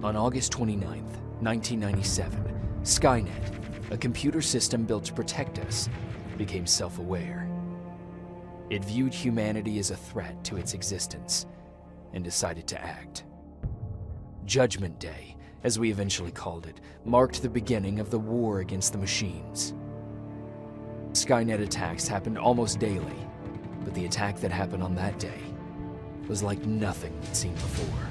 On August 29th, 1997, Skynet, a computer system built to protect us, became self-aware. It viewed humanity as a threat to its existence and decided to act. Judgment Day, as we eventually called it, marked the beginning of the war against the machines. Skynet attacks happened almost daily, but the attack that happened on that day was like nothing we'd seen before.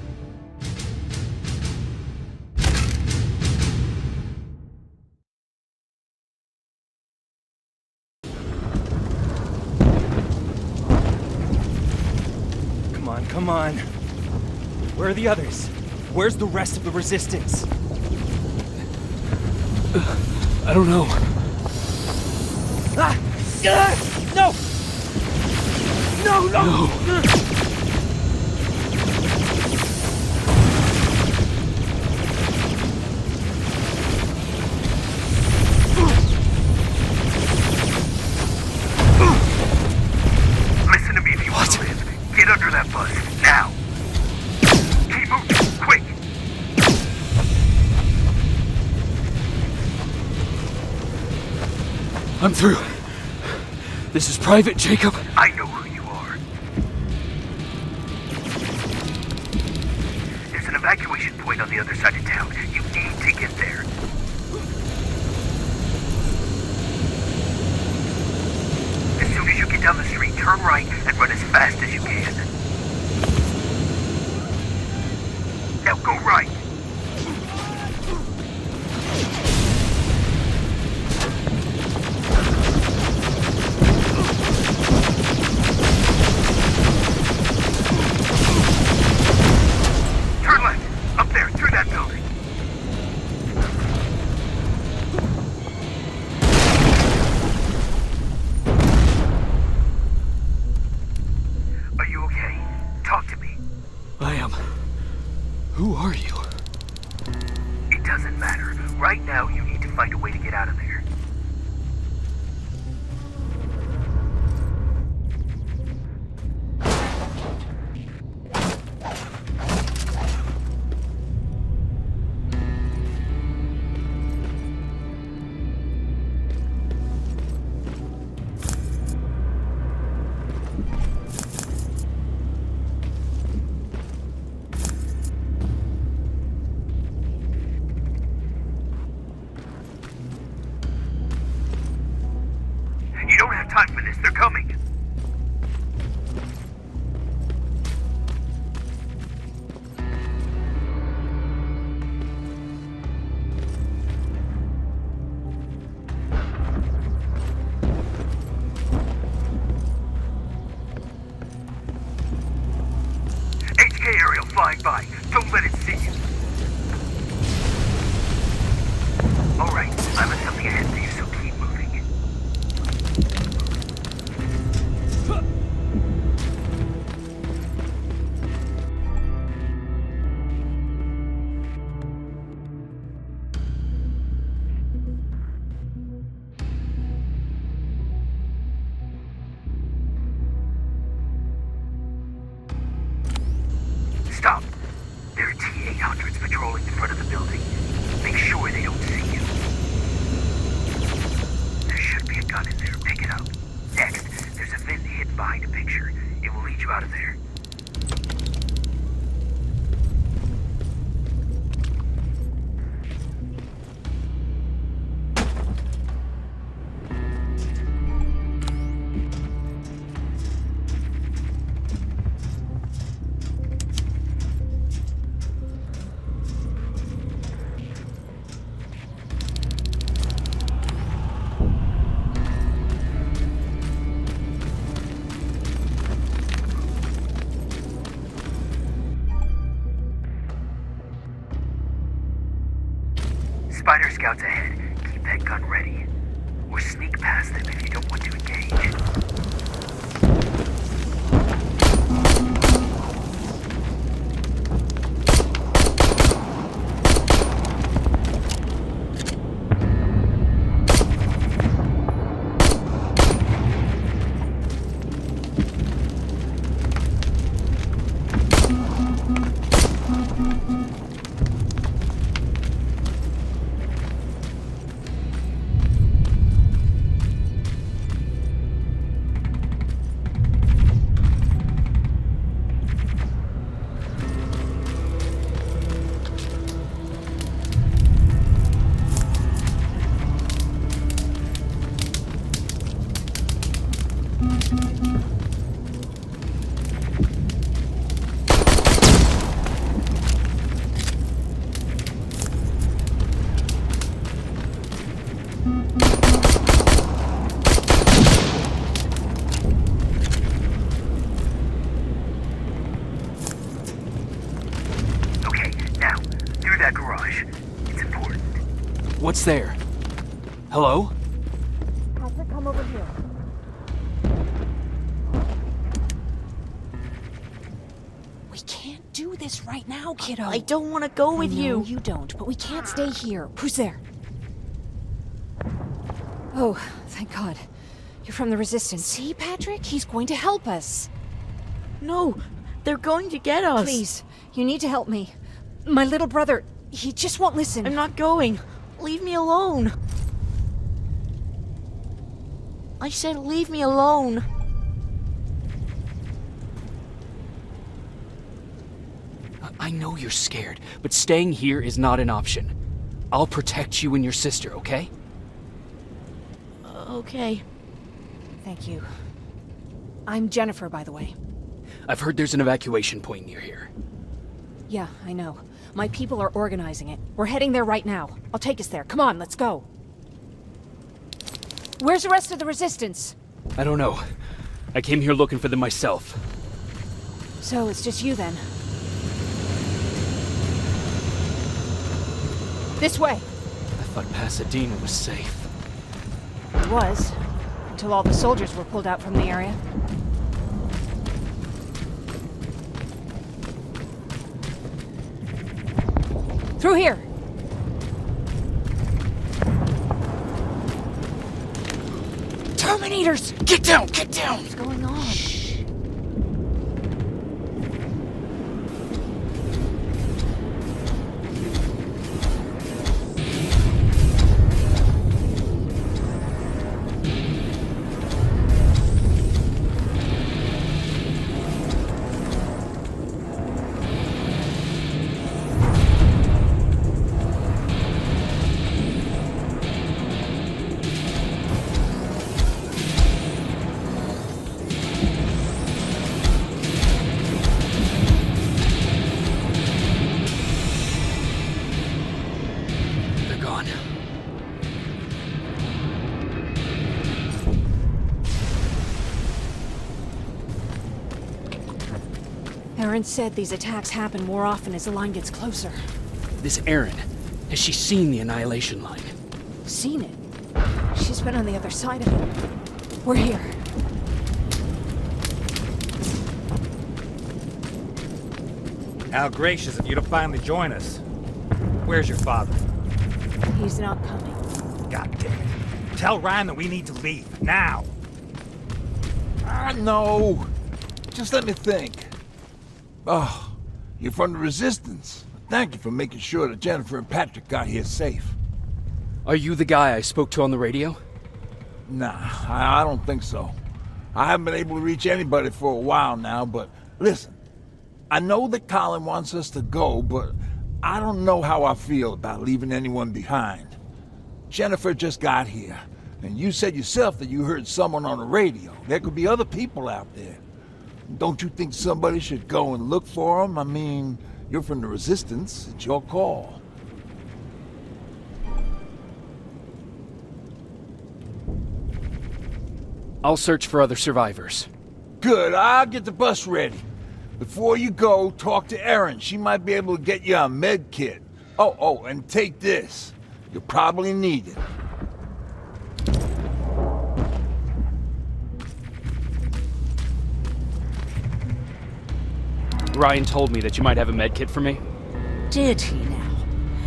Come on. Where are the others? Where's the rest of the resistance? I don't know. Ah! No! No! Listen to me if you want to live. Get under that bus, now! Keep moving, quick! I'm through. This is Private Jacob. I know who you are. There's an evacuation point on the other side of town. You need to get there. As soon as you get down the street, turn right and run as fast as you can. Now go right. Turn left. Up there, through that building. Are you okay? Talk to me. I am. Who are you? It doesn't matter. Right now, you need to find a way to get out of there. You don't have time for this. They're coming. HK aerial flying by. Don't let it see you. All right, I have something ahead for you, so keep moving. Stop. There are T-800s patrolling the front of the building. Make sure they don't see you. There should be a gun in there. Pick it up. Next, there's a vent hidden behind a picture. It will lead you out of there. Spider scouts ahead. Keep that gun ready. Or sneak past them if you don't want to engage. Okay, now, through that garage. It's important. What's there? Hello? Patrick, come over here. We can't do this right now, kiddo. I don't want to go with you. You don't, but we can't stay here. Who's there? Oh, thank God. You're from the Resistance. See, Patrick? He's going to help us. No, they're going to get us. Please, you need to help me. My little brother, he just won't listen. I'm not going. Leave me alone. I said leave me alone. I know you're scared, but staying here is not an option. I'll protect you and your sister, okay? Okay. Thank you. I'm Jennifer, by the way. I've heard there's an evacuation point near here. Yeah, I know. My people are organizing it. We're heading there right now. I'll take us there. Come on, let's go. Where's the rest of the Resistance? I don't know. I came here looking for them myself. So it's just you then? This way. I thought Pasadena was safe. It was. Until all the soldiers were pulled out from the area. Through here! Terminators! Get down! Get down! What's going on? They're gone. Aaron said these attacks happen more often as the line gets closer. This Erin, has she seen the Annihilation Line? Seen it? She's been on the other side of it. We're here. How gracious of you to finally join us. Where's your father? He's not coming. God damn it. Tell Ryan that we need to leave, now! No. Just let me think. Oh, you're from the Resistance. Thank you for making sure that Jennifer and Patrick got here safe. Are you the guy I spoke to on the radio? Nah, I don't think so. I haven't been able to reach anybody for a while now, but listen. I know that Colin wants us to go, but I don't know how I feel about leaving anyone behind. Jennifer just got here, and you said yourself that you heard someone on the radio. There could be other people out there. Don't you think somebody should go and look for them? I mean, you're from the Resistance. It's your call. I'll search for other survivors. Good, I'll get the bus ready. Before you go, talk to Erin. She might be able to get you a med kit. Oh, and take this. You'll probably need it. Ryan told me that you might have a med kit for me. Did he now?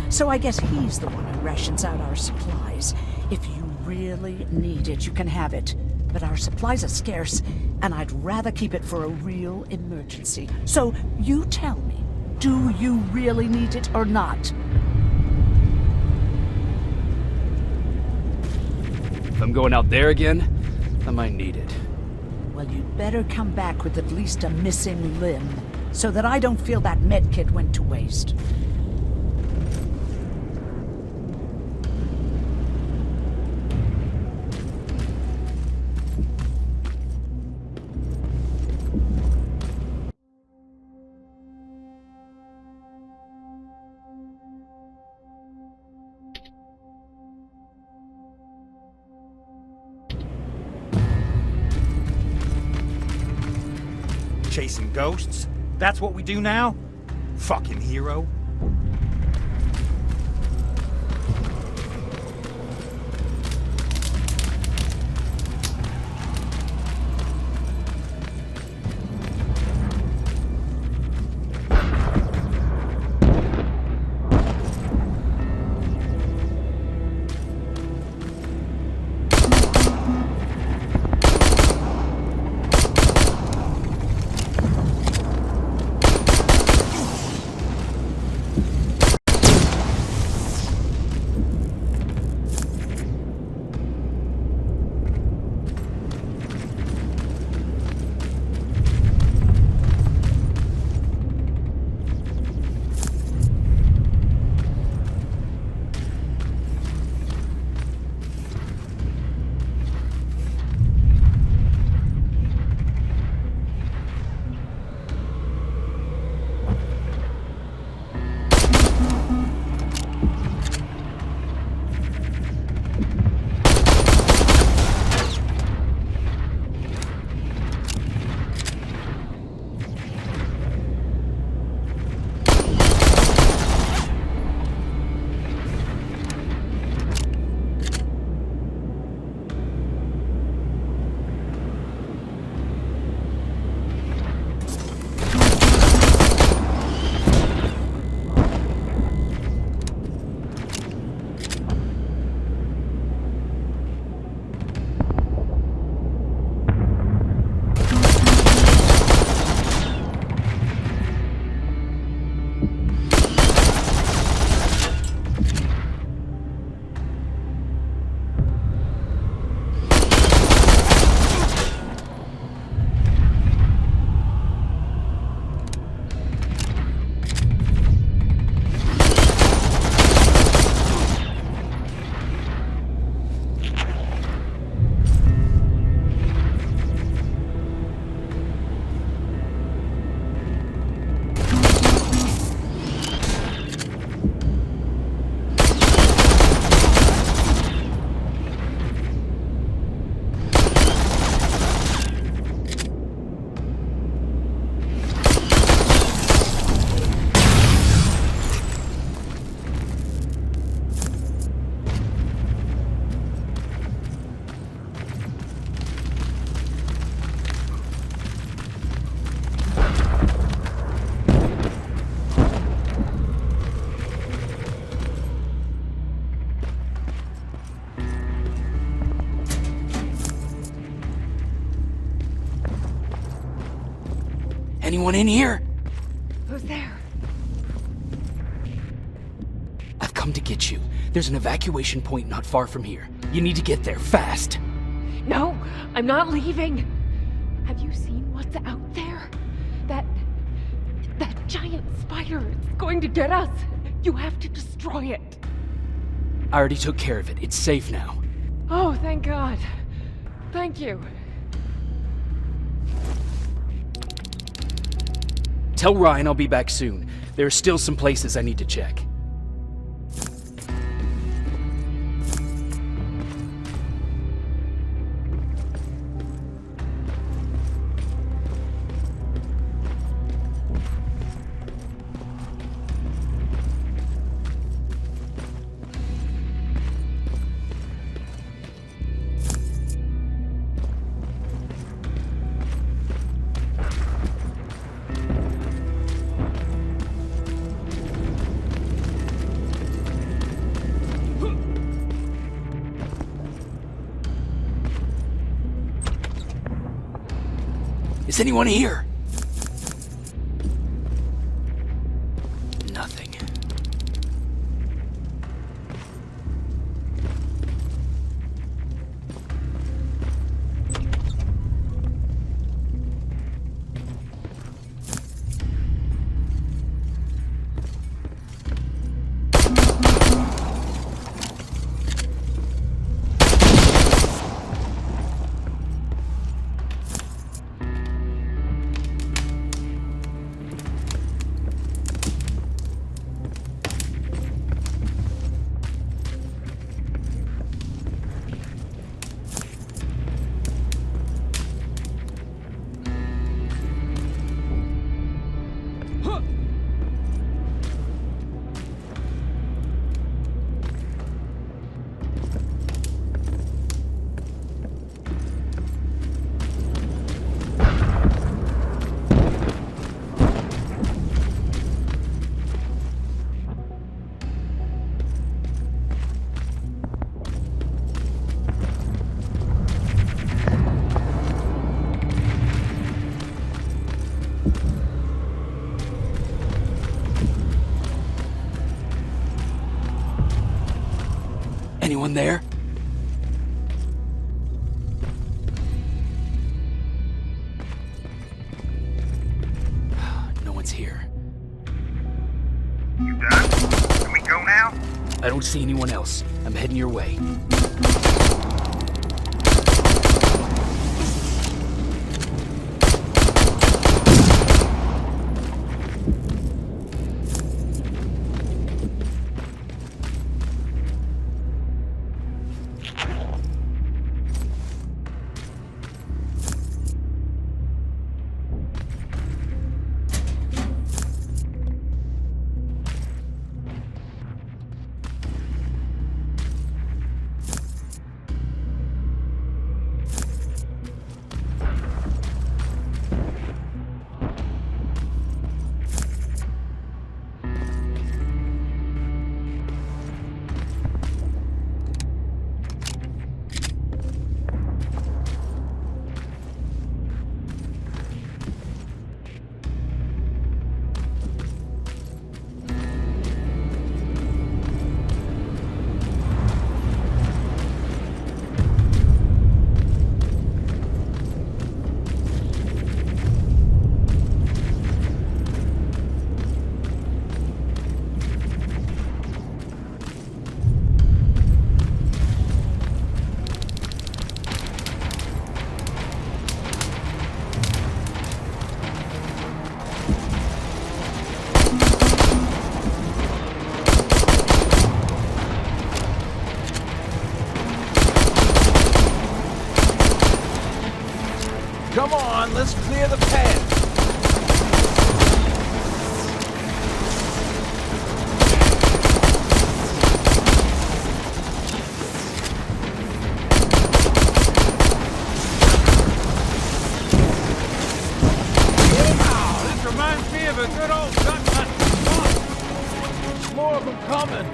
So I guess he's the one who rations out our supplies. If you really need it, you can have it. But our supplies are scarce, and I'd rather keep it for a real emergency. So you tell me, do you really need it or not? If I'm going out there again, I might need it. Well, you'd better come back with at least a missing limb, so that I don't feel that medkit went to waste. Chasing ghosts? That's what we do now? Fucking hero. Anyone in here? Who's there? I've come to get you. There's an evacuation point not far from here. You need to get there fast. No, I'm not leaving. Have you seen what's out there? That giant spider. It's going to get us. You have to destroy it. I already took care of it. It's safe now. Oh, thank God. Thank you. Tell Ryan I'll be back soon. There are still some places I need to check. Is anyone here? Nothing. Anyone there? No one's here. You done? Can we go now? I don't see anyone else. I'm heading your way. Come on, let's clear the path. Wow, this reminds me of a good old gun hunt. There's more of them coming.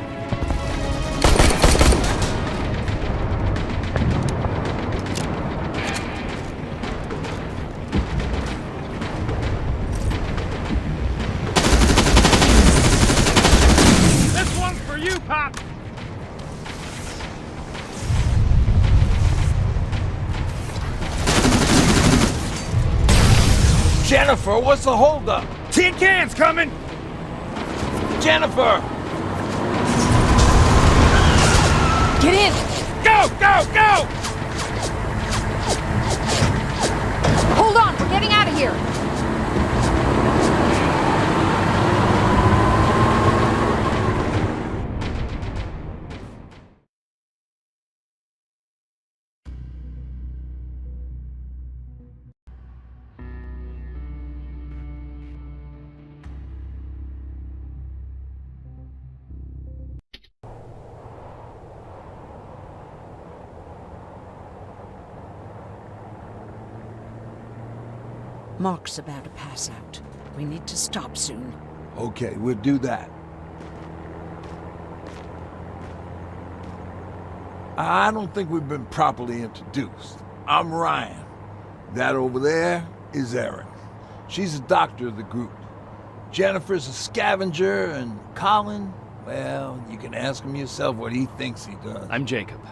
This one's for you, Pop. Jennifer, what's the holdup? Tin cans coming. Jennifer! Get in! Go, go, go! Hold on, we're getting out of here! Mark's about to pass out. We need to stop soon. Okay, we'll do that. I don't think we've been properly introduced. I'm Ryan. That over there is Erin. She's the doctor of the group. Jennifer's a scavenger, and Colin, well, you can ask him yourself what he thinks he does. I'm Jacob.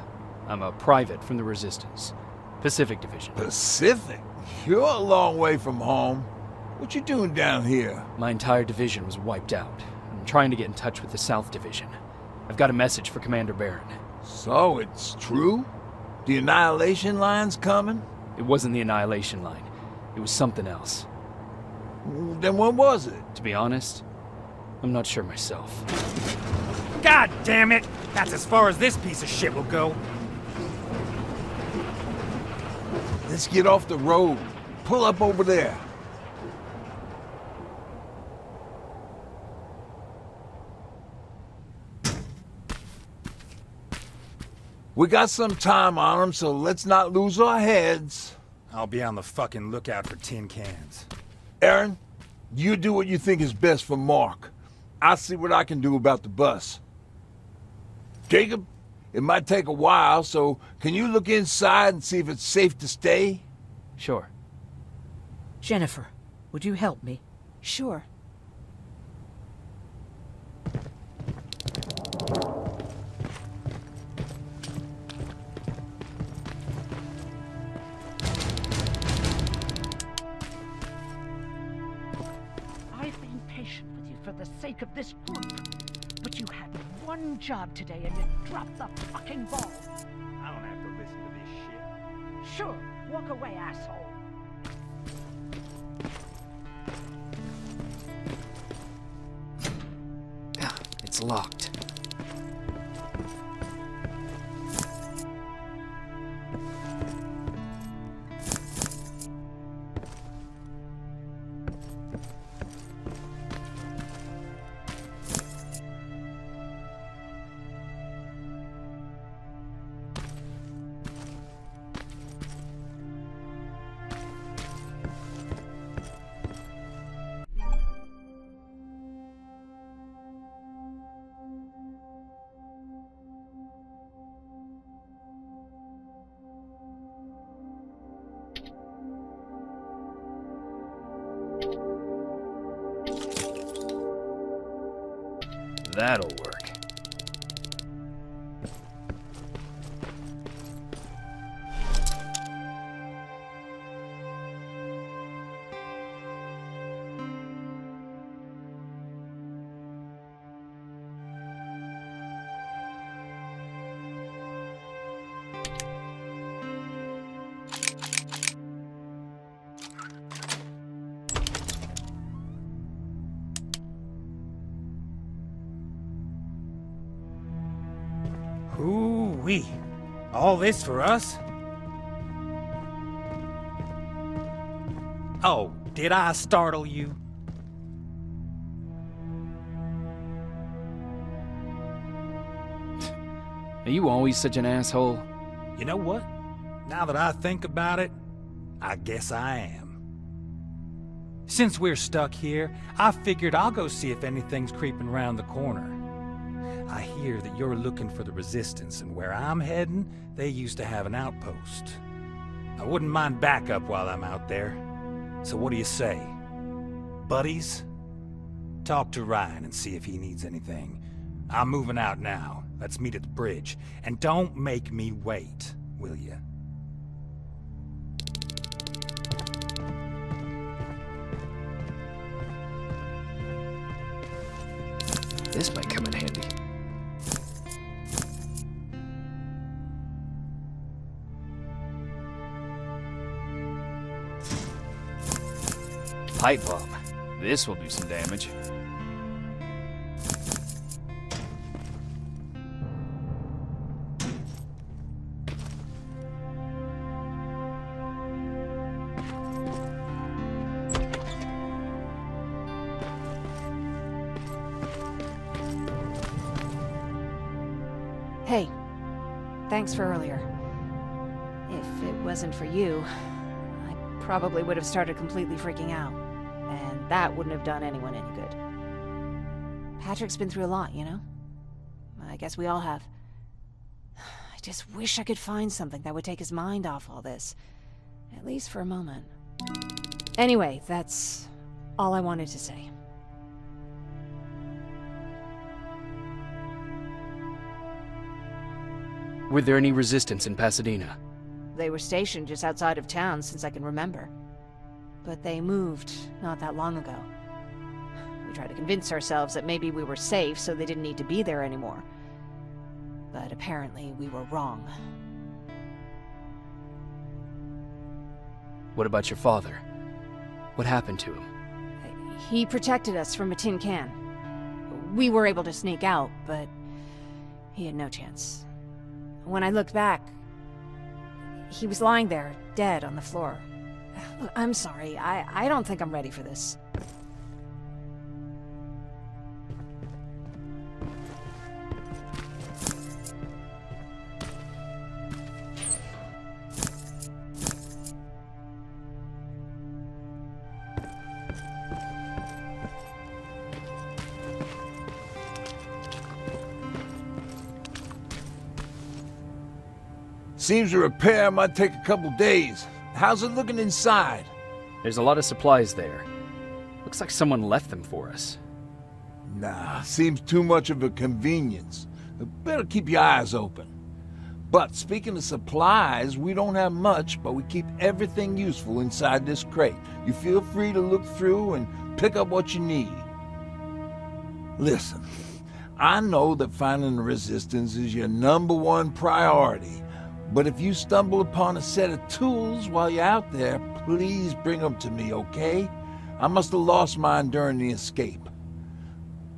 I'm a private from the Resistance. Pacific Division. Pacific? You're a long way from home. What you doing down here? My entire division was wiped out. I'm trying to get in touch with the South Division. I've got a message for Commander Barron. So, it's true? The Annihilation Line's coming? It wasn't the Annihilation Line. It was something else. Then what was it? To be honest, I'm not sure myself. God damn it! That's as far as this piece of shit will go. Let's get off the road. Pull up over there. We got some time on them, so let's not lose our heads. I'll be on the fucking lookout for tin cans. Erin, you do what you think is best for Mark. I'll see what I can do about the bus. Jacob, it might take a while, so can you look inside and see if it's safe to stay? Sure. Jennifer, would you help me? Sure. sake of this group. But you had one job today and you dropped the fucking ball. I don't have to listen to this shit. Sure, walk away, asshole. It's locked. That'll work. Ooh-wee. All this for us? Oh, did I startle you? Are you always such an asshole? You know what? Now that I think about it, I guess I am. Since we're stuck here, I figured I'll go see if anything's creeping around the corner. I hear that you're looking for the Resistance, and where I'm heading, they used to have an outpost. I wouldn't mind backup while I'm out there. So what do you say? Buddies? Talk to Ryan and see if he needs anything. I'm moving out now. Let's meet at the bridge. And don't make me wait, will ya? This might come in handy. Pipe bomb. This will do some damage. Hey, thanks for earlier. If it wasn't for you, I probably would have started completely freaking out. And that wouldn't have done anyone any good. Patrick's been through a lot, you know? I guess we all have. I just wish I could find something that would take his mind off all this. At least for a moment. Anyway, that's all I wanted to say. Were there any Resistance in Pasadena? They were stationed just outside of town since I can remember. But they moved not that long ago. We tried to convince ourselves that maybe we were safe, so they didn't need to be there anymore. But apparently we were wrong. What about your father? What happened to him? He protected us from a tin can. We were able to sneak out, but he had no chance. When I looked back, he was lying there, dead on the floor. Look, I'm sorry. I don't think I'm ready for this. Seems a repair might take a couple days. How's it looking inside? There's a lot of supplies there. Looks like someone left them for us. Nah, seems too much of a convenience. Better keep your eyes open. But speaking of supplies, we don't have much, but we keep everything useful inside this crate. You feel free to look through and pick up what you need. Listen, I know that finding the Resistance is your #1 priority, but if you stumble upon a set of tools while you're out there, please bring them to me, okay? I must have lost mine during the escape.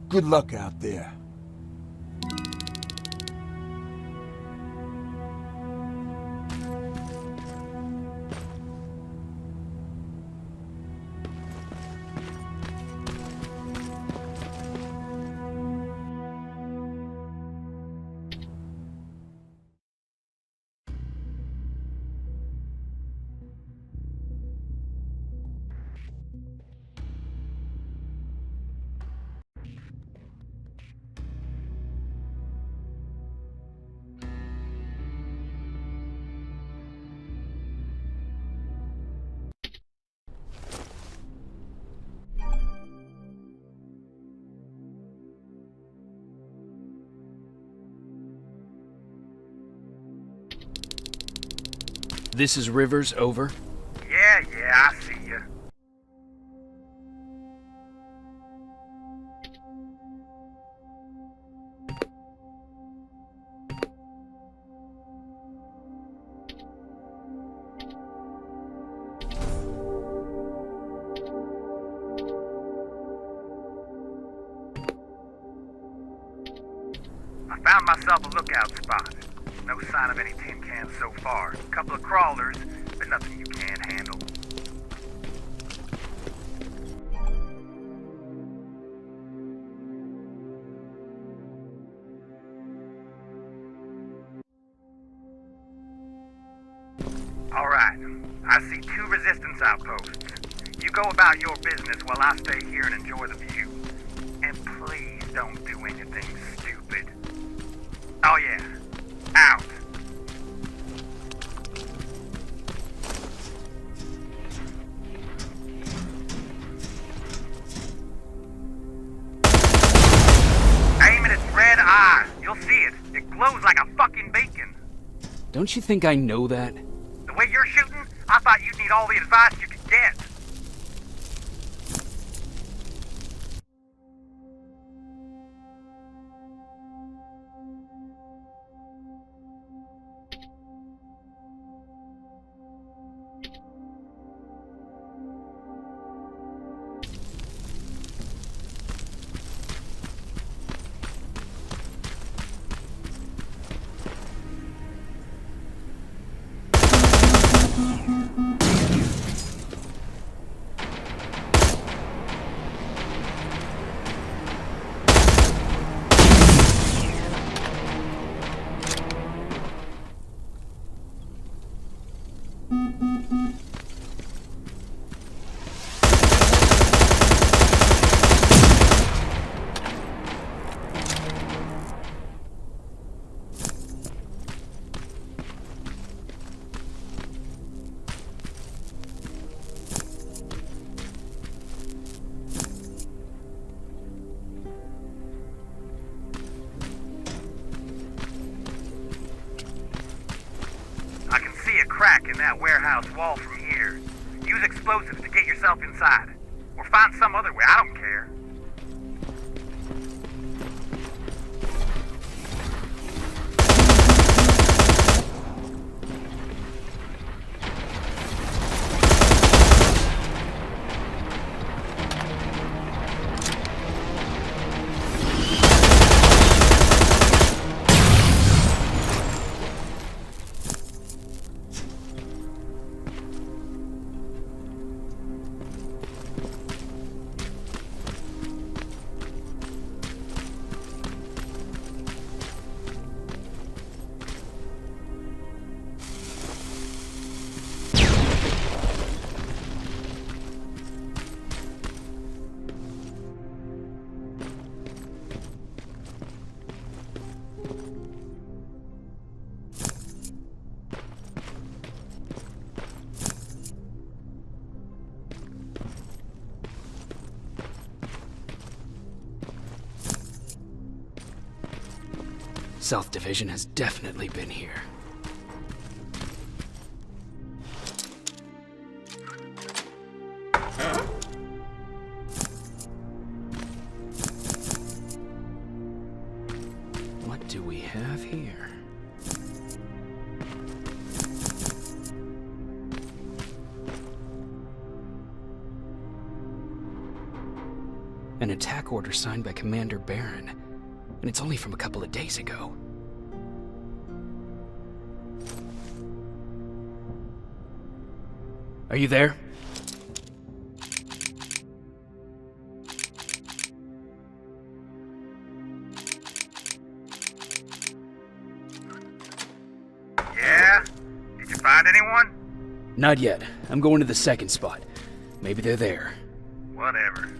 Good luck out there. This is Rivers, over. Yeah, I see ya. I found myself a lookout spot. No sign of any tin cans so far. A couple of crawlers, but nothing you can't handle. Alright, I see 2 Resistance outposts. You go about your business while I stay here and enjoy the view. And please don't do anything stupid. Oh yeah. Out. Aim at its red eye. You'll see it. It glows like a fucking beacon. Don't you think I know that? The way you're shooting, I thought you'd need all the advice you could get. Crack in that warehouse wall from here. Use explosives to get yourself inside. Or find some other way, I don't care. South Division has definitely been here. An attack order signed by Commander Baron, and it's only from a couple of days ago. Are you there? Yeah? Did you find anyone? Not yet. I'm going to the second spot. Maybe they're there. Whatever.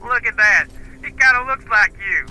Look at that. It kind of looks like you.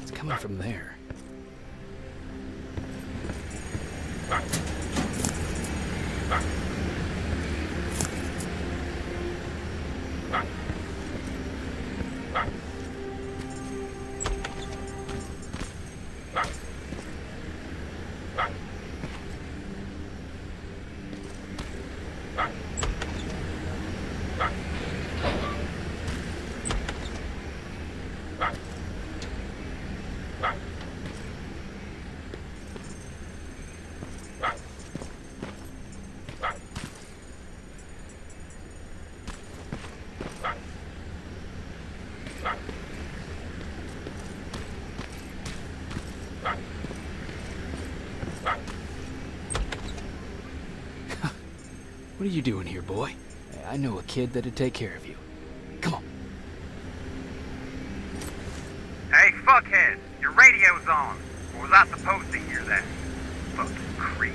It's coming from there. What are you doing here, boy? I know a kid that'd take care of you. Come on. Hey, fuckhead, your radio's on. Or was I supposed to hear that? Fucking creep.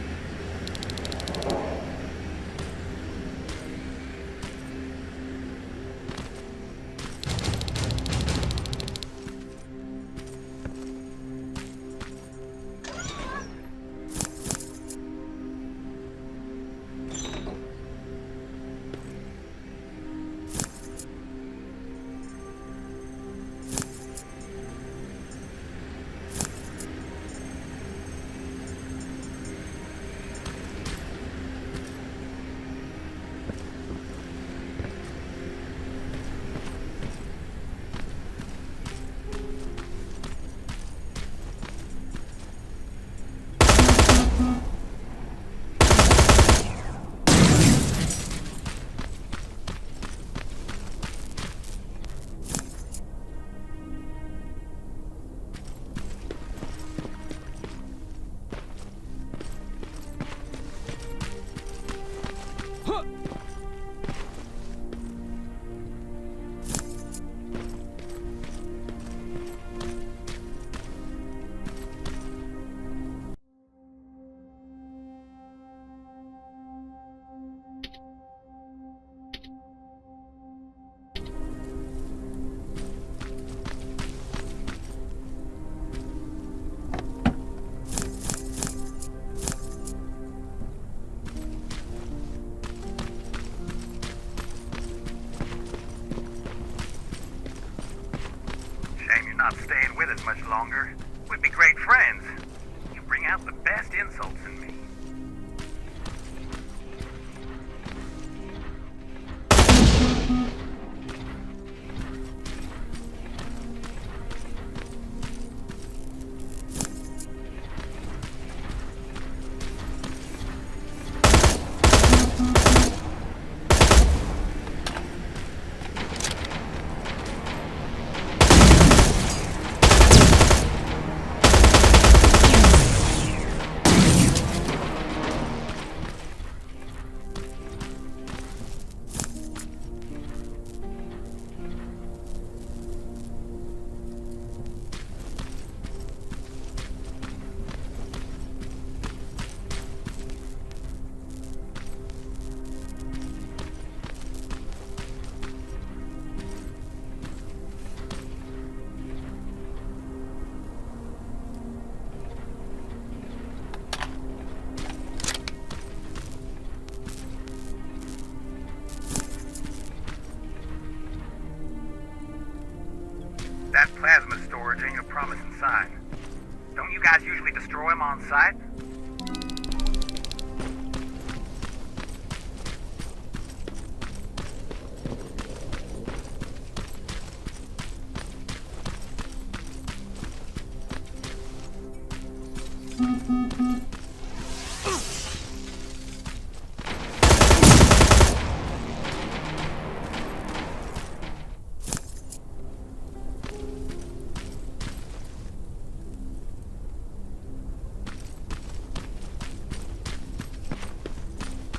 friends, you bring out the best insults in me. That plasma storage ain't a promising sign. Don't you guys usually destroy them on sight?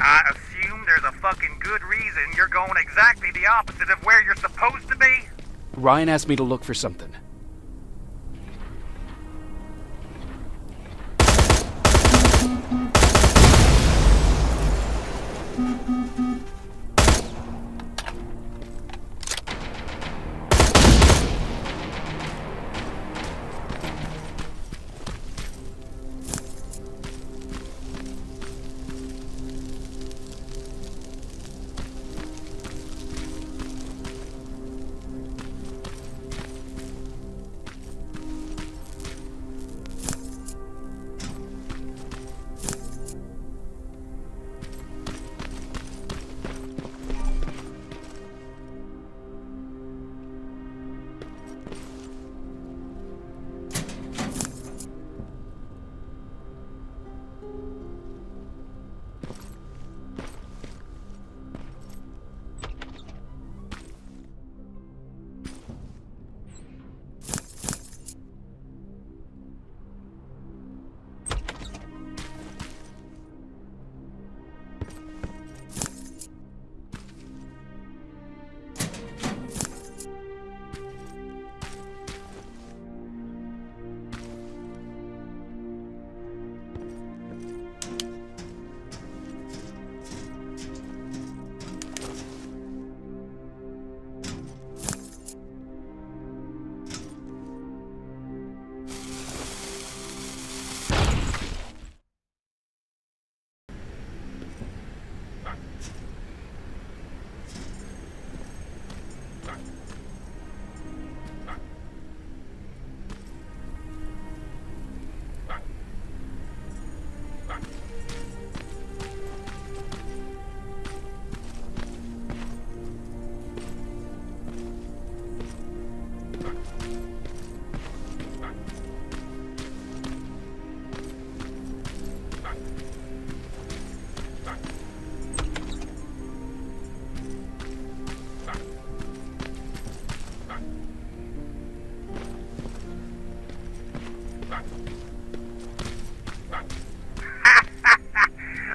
I assume there's a fucking good reason you're going exactly the opposite of where you're supposed to be? Ryan asked me to look for something.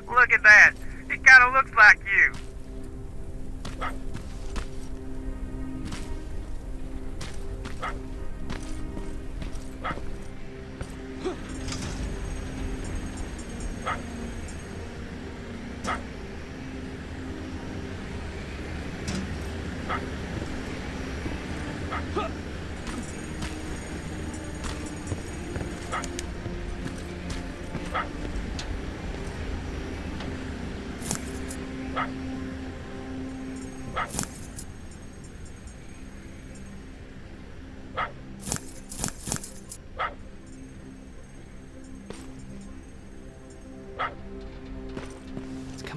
Look at that. It kind of looks like you.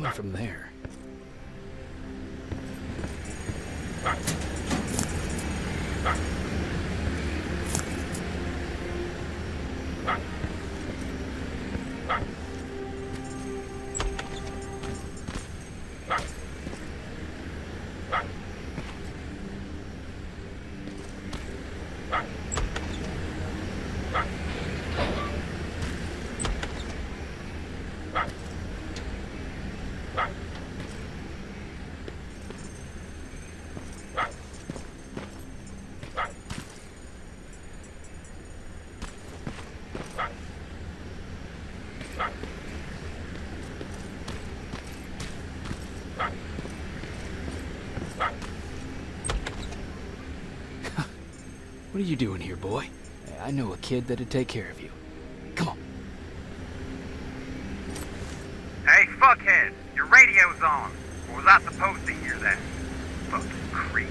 coming from there? What are you doing here, boy? I know a kid that'd take care of you. Come on. Hey, fuckhead! Your radio's on! Or was I supposed to hear that? Fucking creep.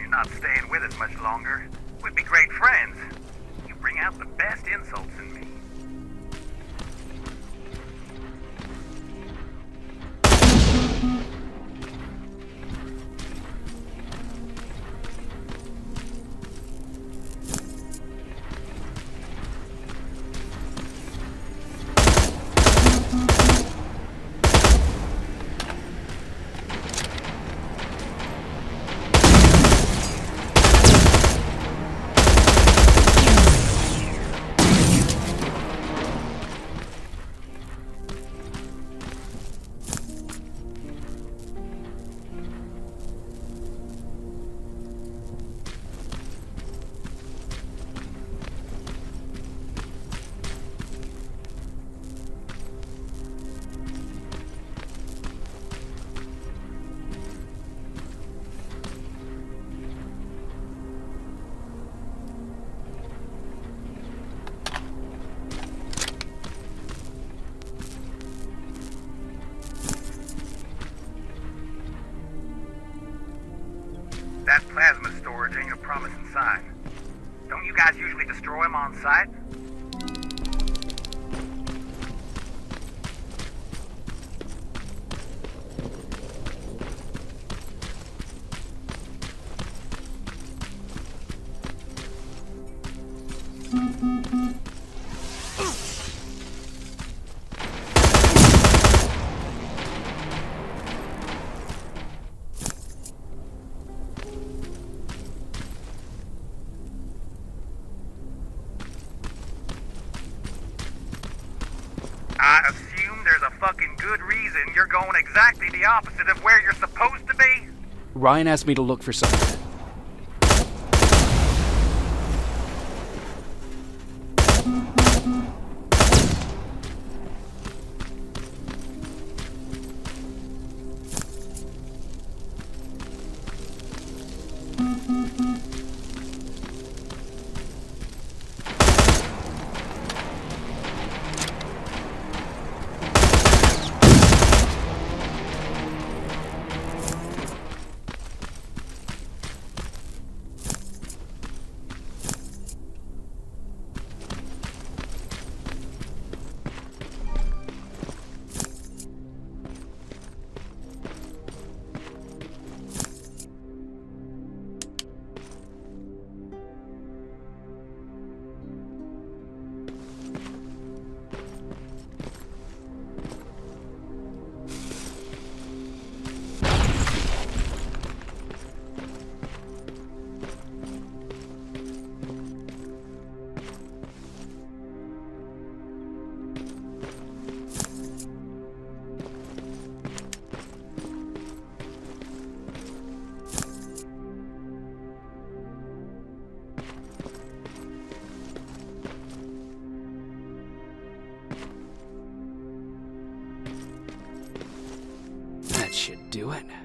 Not staying with us much longer. We'd be great friends. You bring out the best insults in me. That plasma storage ain't a promising sign. Don't you guys usually destroy them on sight? I assume there's a fucking good reason you're going exactly the opposite of where you're supposed to be? Ryan asked me to look for something. doing?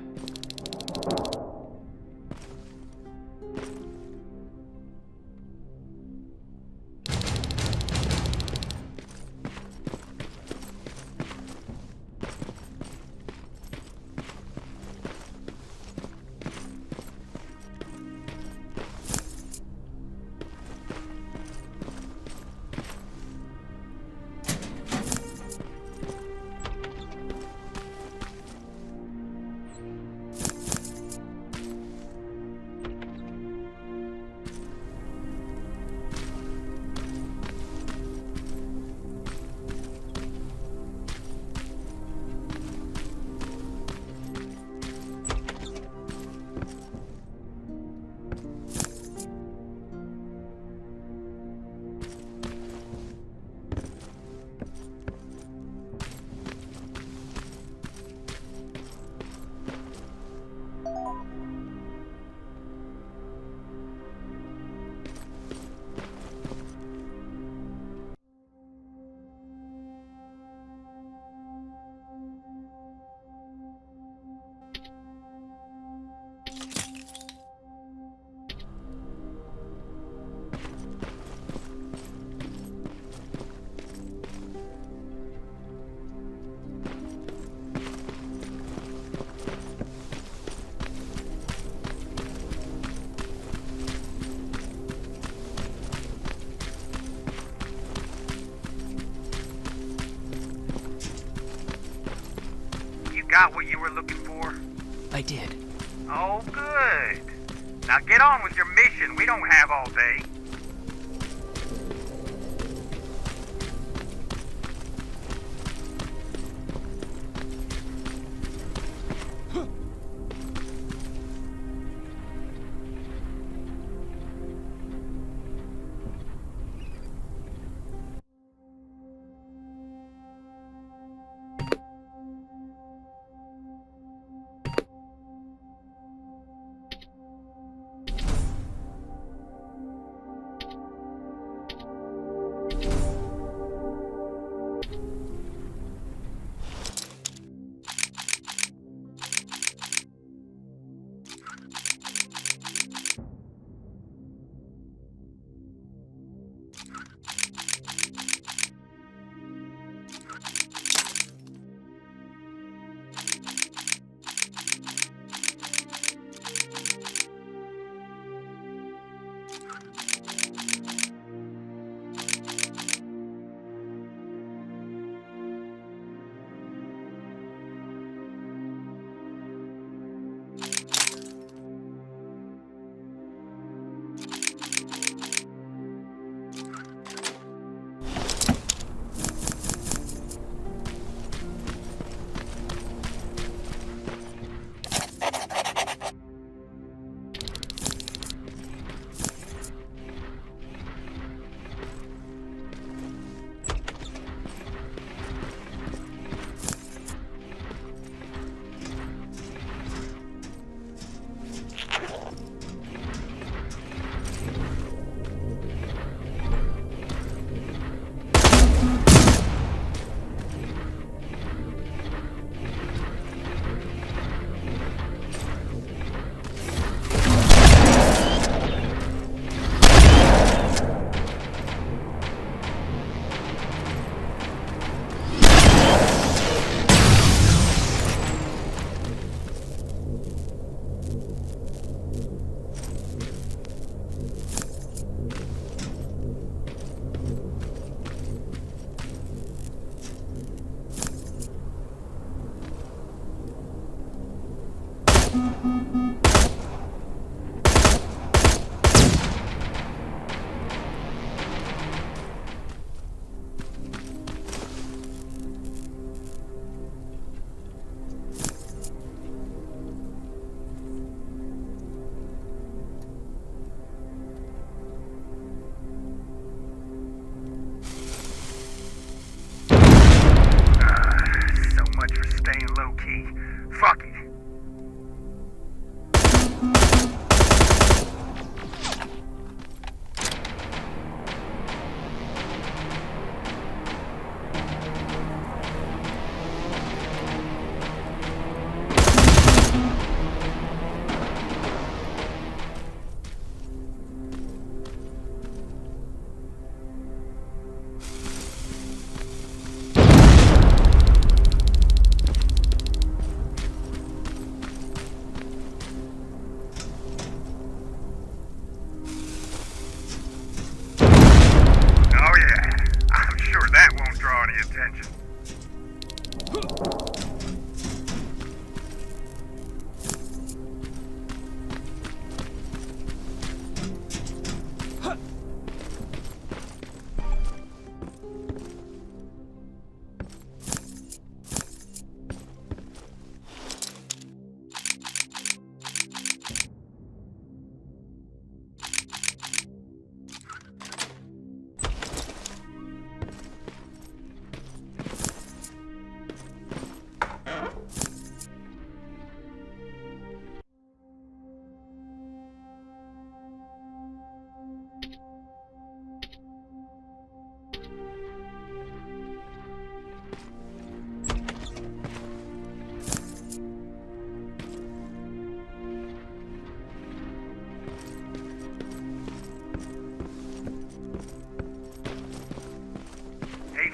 Got what you were looking for? I did. Oh, good. Now get on with your mission. We don't have all day.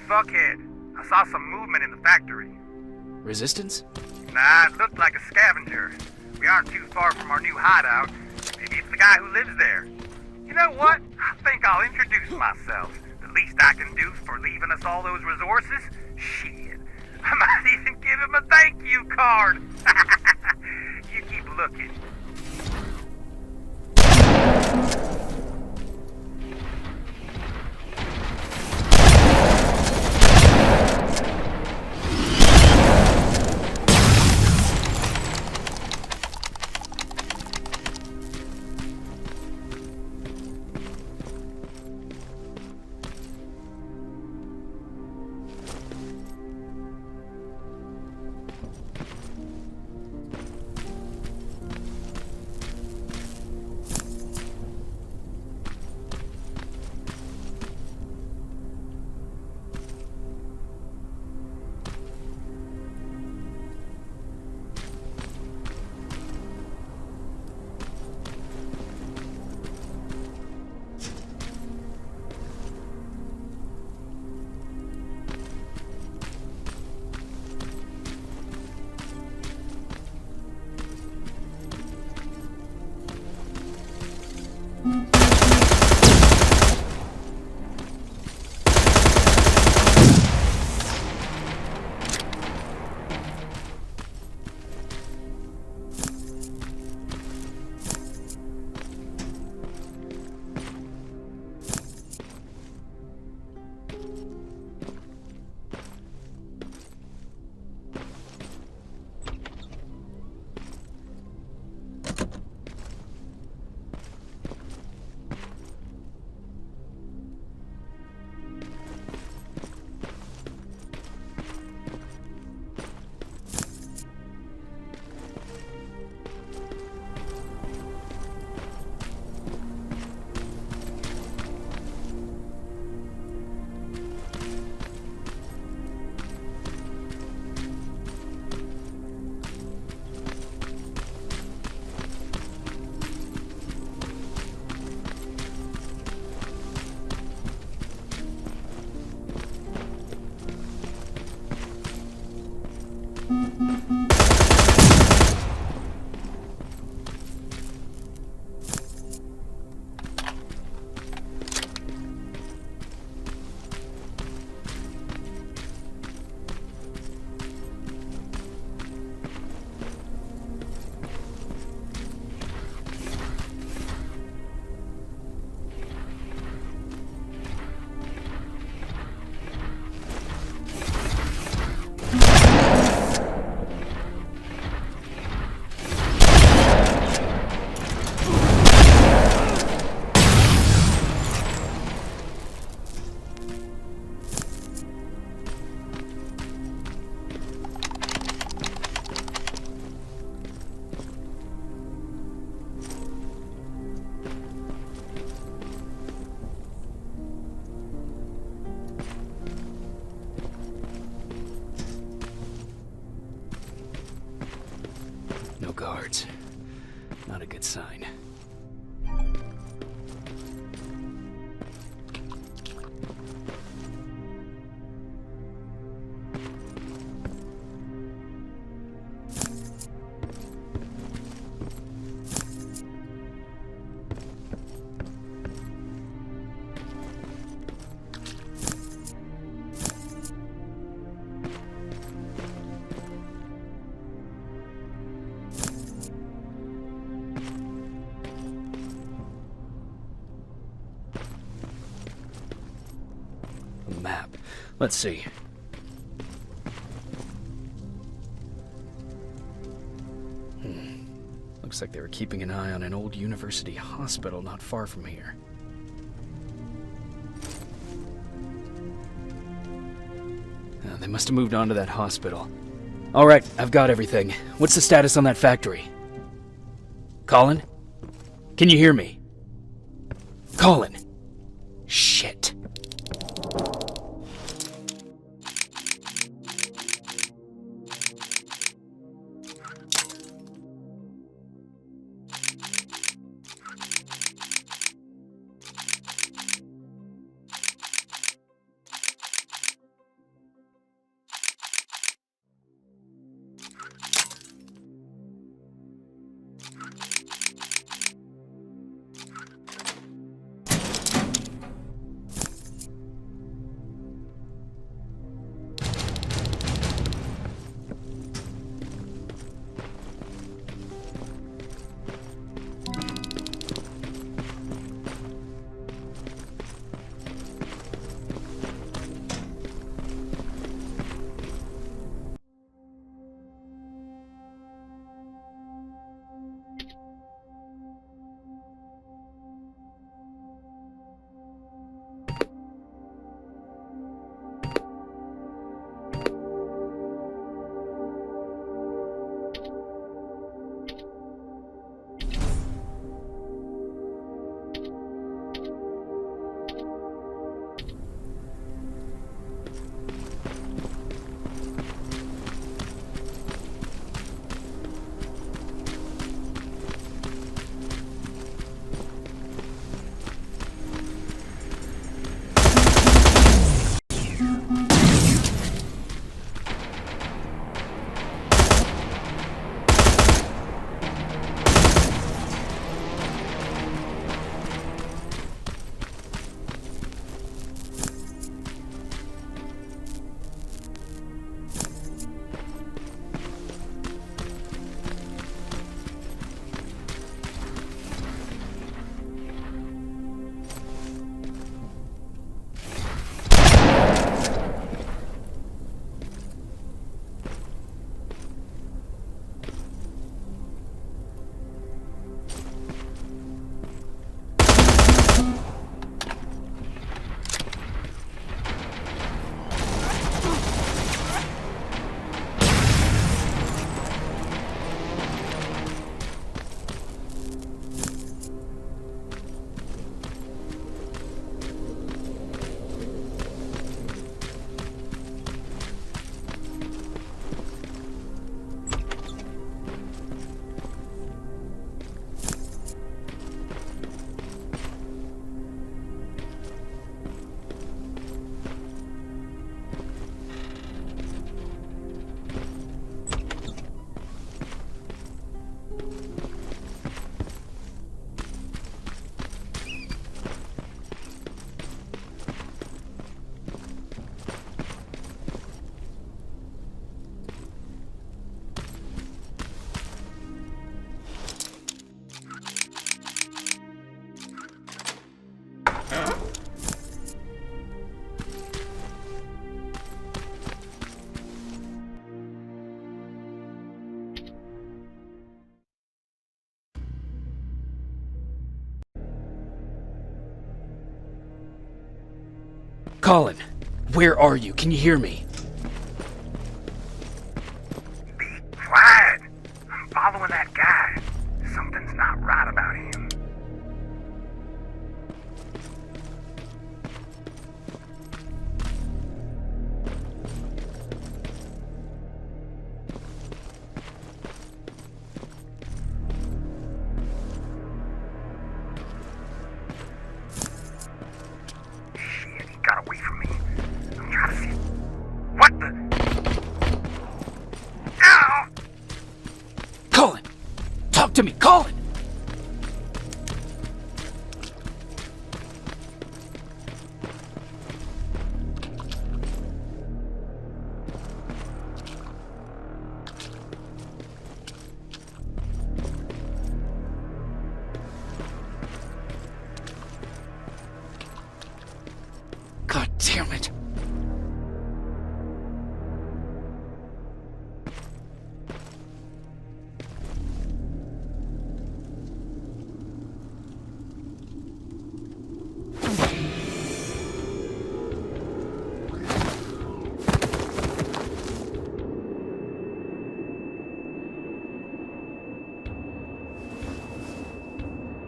fuckhead. I saw some movement in the factory. Resistance? Nah, it looked like a scavenger. We aren't too far from our new hideout. Maybe it's the guy who lives there. You know what? I think I'll introduce myself. The least I can do for leaving us all those resources? Shit. I might even give him a thank you card. You keep looking. Guards. Not a good sign. Map. Let's see. Looks like they were keeping an eye on an old university hospital not far from here. They must have moved on to that hospital. All right, I've got everything. What's the status on that factory? Colin? Can you hear me? Colin! Shit. Colin, where are you? Can you hear me? Be quiet. I'm following that guy. Something's not right about him. Shit, he got away from me. I'm trying to see. What the? Ow! Colin! Talk to me, Colin! God damn it!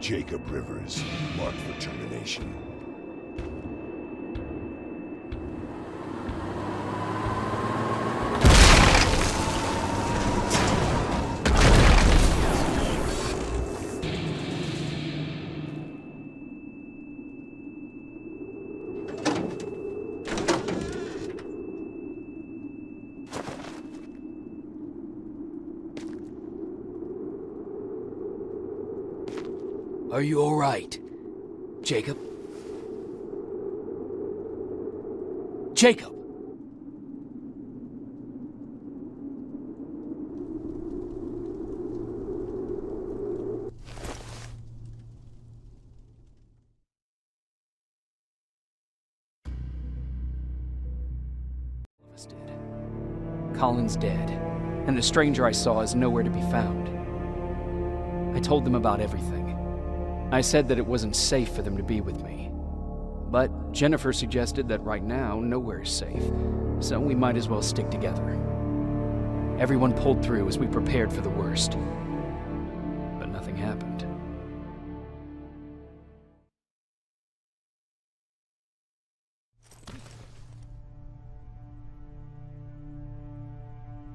Jacob Rivers, marked for termination. Are you all right? Jacob? Jacob! Colin's dead, and the stranger I saw is nowhere to be found. I told them about everything. I said that it wasn't safe for them to be with me. But Jennifer suggested that right now, nowhere is safe, so we might as well stick together. Everyone pulled through as we prepared for the worst. But nothing happened.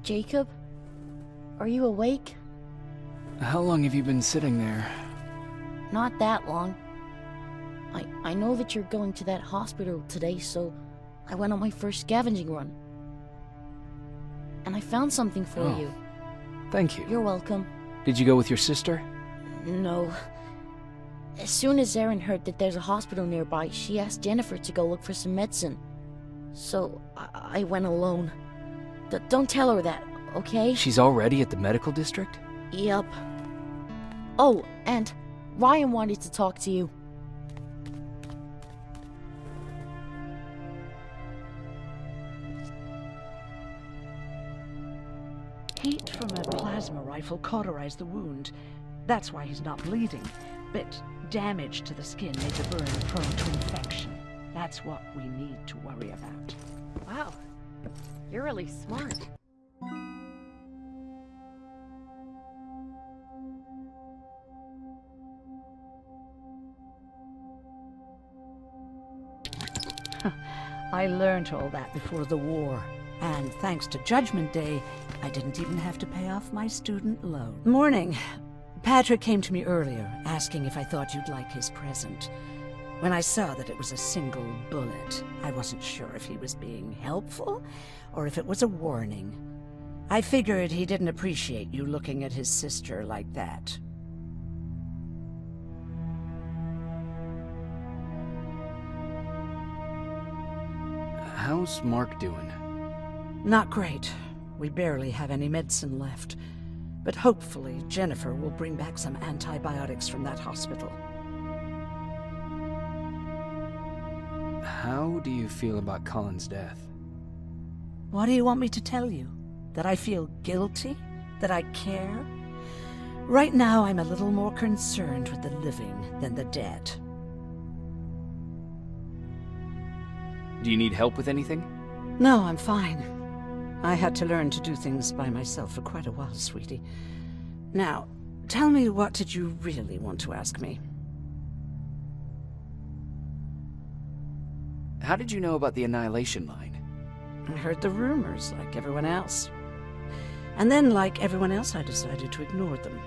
Jacob? Are you awake? How long have you been sitting there? Not that long. I know that you're going to that hospital today, so I went on my first scavenging run. And I found something for you. Thank you. You're welcome. Did you go with your sister? No. As soon as Erin heard that there's a hospital nearby, she asked Jennifer to go look for some medicine. So I went alone. Don't tell her that, okay? She's already at the medical district? Yup. Oh, and Ryan wanted to talk to you. Heat from a plasma rifle cauterized the wound. That's why he's not bleeding. But damage to the skin made the burn prone to infection. That's what we need to worry about. Wow. You're really smart. I learned all that before the war. And thanks to Judgment Day, I didn't even have to pay off my student loan. Morning. Patrick came to me earlier, asking if I thought you'd like his present. When I saw that it was a single bullet, I wasn't sure if he was being helpful or if it was a warning. I figured he didn't appreciate you looking at his sister like that. How's Mark doing? Not great. We barely have any medicine left. But hopefully Jennifer will bring back some antibiotics from that hospital. How do you feel about Colin's death? What do you want me to tell you? That I feel guilty? That I care? Right now I'm a little more concerned with the living than the dead. Do you need help with anything? No, I'm fine. I had to learn to do things by myself for quite a while, sweetie. Now, tell me, what did you really want to ask me? How did you know about the Annihilation line? I heard the rumors, like everyone else. And then, like everyone else, I decided to ignore them.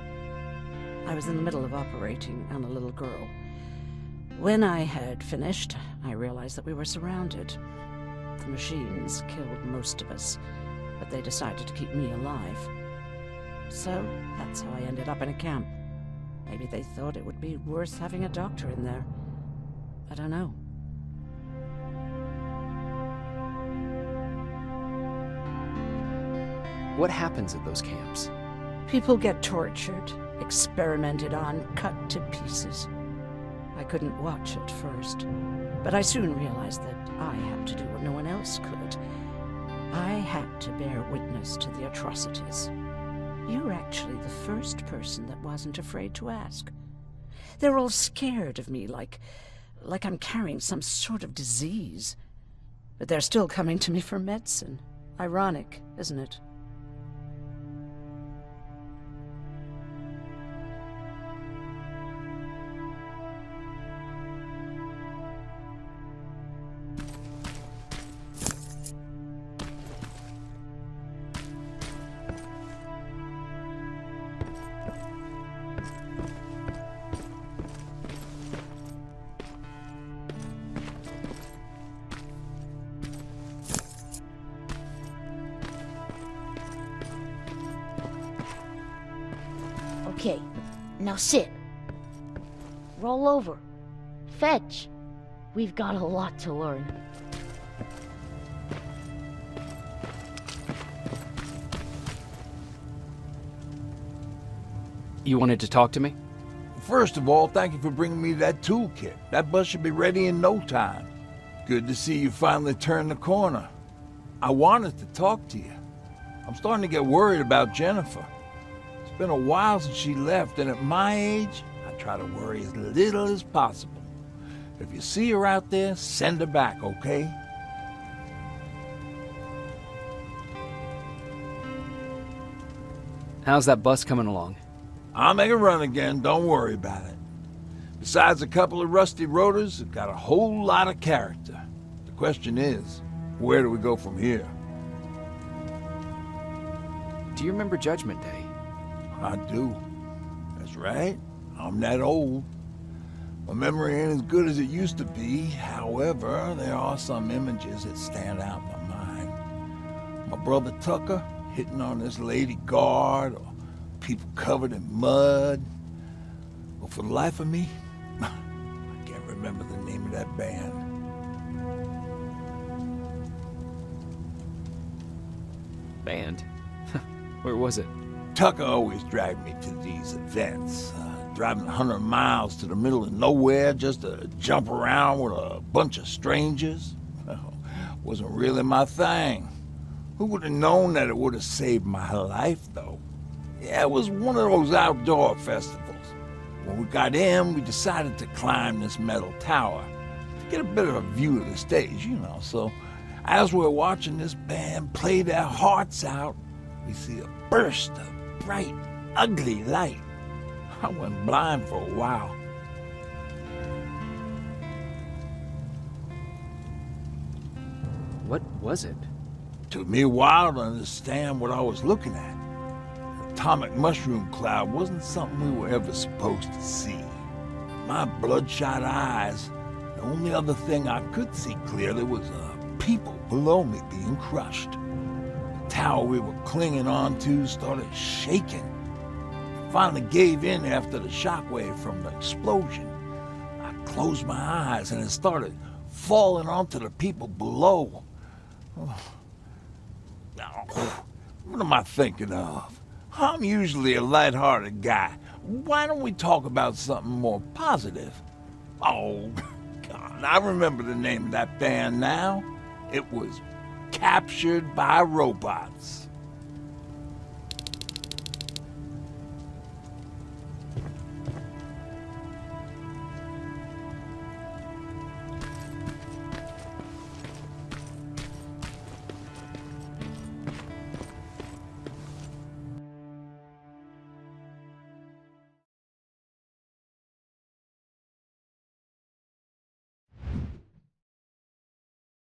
I was in the middle of operating on a little girl. When I had finished, I realized that we were surrounded. The machines killed most of us, but they decided to keep me alive. So, that's how I ended up in a camp. Maybe they thought it would be worth having a doctor in there. I don't know. What happens at those camps? People get tortured, experimented on, cut to pieces. I couldn't watch at first, but I soon realized that I had to do what no one else could. I had to bear witness to the atrocities. You're actually the first person that wasn't afraid to ask. They're all scared of me, like I'm carrying some sort of disease. But they're still coming to me for medicine. Ironic, isn't it? Okay, now sit. Roll over. Fetch. We've got a lot to learn. You wanted to talk to me? First of all, thank you for bringing me that toolkit. That bus should be ready in no time. Good to see you finally turned the corner. I wanted to talk to you. I'm starting to get worried about Jennifer. It's been a while since she left, and at my age, I try to worry as little as possible. If you see her out there, send her back, okay? How's that bus coming along? I'll make a run again, don't worry about it. Besides a couple of rusty rotors, it's got a whole lot of character. The question is, where do we go from here? Do you remember Judgment Day? I do. That's right. I'm that old. My memory ain't as good as it used to be. However, there are some images that stand out in my mind. My brother Tucker hitting on this lady guard, or people covered in mud. But for the life of me, I can't remember the name of that band. Band? Where was it? Tucker always dragged me to these events, driving 100 miles to the middle of nowhere just to jump around with a bunch of strangers. Well, wasn't really my thing. Who would have known that it would have saved my life, though? Yeah, it was one of those outdoor festivals. When we got in, we decided to climb this metal tower to get a bit of a view of the stage, you know. So as we're watching this band play their hearts out, we see a burst of bright, ugly light. I went blind for a while. What was it? Took me a while to understand what I was looking at. An atomic mushroom cloud wasn't something we were ever supposed to see. My bloodshot eyes, the only other thing I could see clearly was people below me being crushed. The tower we were clinging onto started shaking. It finally gave in after the shockwave from the explosion. I closed my eyes and it started falling onto the people below. What am I thinking of? I'm usually a lighthearted guy. Why don't we talk about something more positive? Oh, God, I remember the name of that band now. It was Captured by Robots.